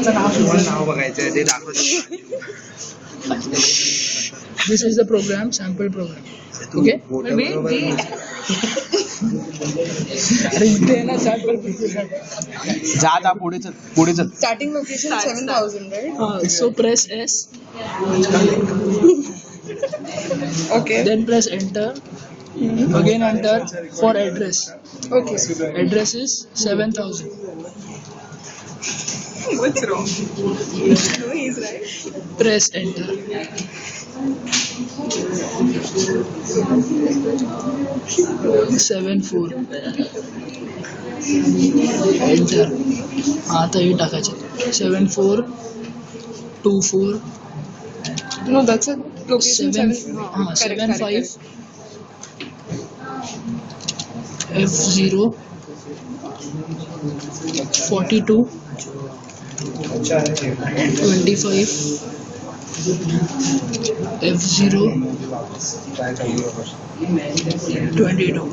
नाव बघायचं ते दाखवतो. This is the program, sample program. Okay? अरे इथे आहे ना sample program. जा पुढे चल पुढे चल. Starting location 7,000, right? So press S, Okay. then press enter. Again enter for address. Okay. Address is 7,000. What's wrong? No, he's right. Press enter. Seven four. Enter. आता हे टाकायचे 7424 No, that's a location 7 7. हाँ 75 F0 42 25 F0 22.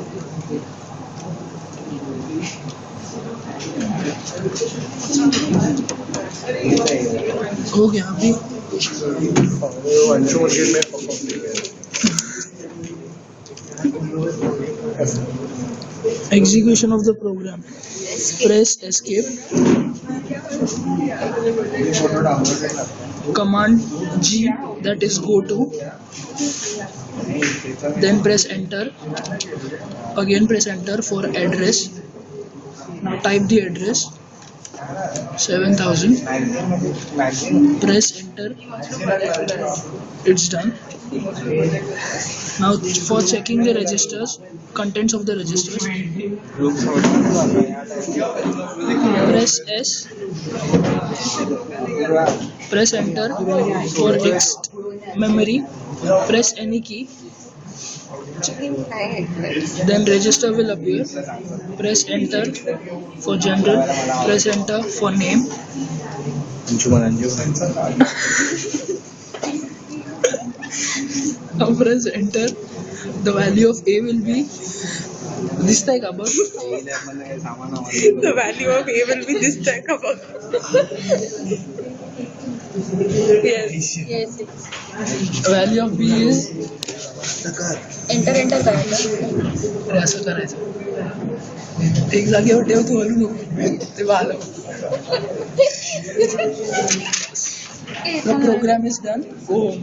हो गया अभी. Execution of the program. Press escape. Command G, that is go to. Then press enter. Again press enter for address. Now type the address 7,000. Press enter. It's done. Now for checking the registers, contents of the registers, press S. Press enter for next memory. Press any key. Then register will appear. Press enter for general. Press enter for name. Now press enter. The value of A will be this type above. The value of A will be this type above. Yes. Yes. Value of B is Enter करायचं. अरे असं करायचं. एक जागेवर ठेव तू hello नको. ते आलं. The program is done. Go home.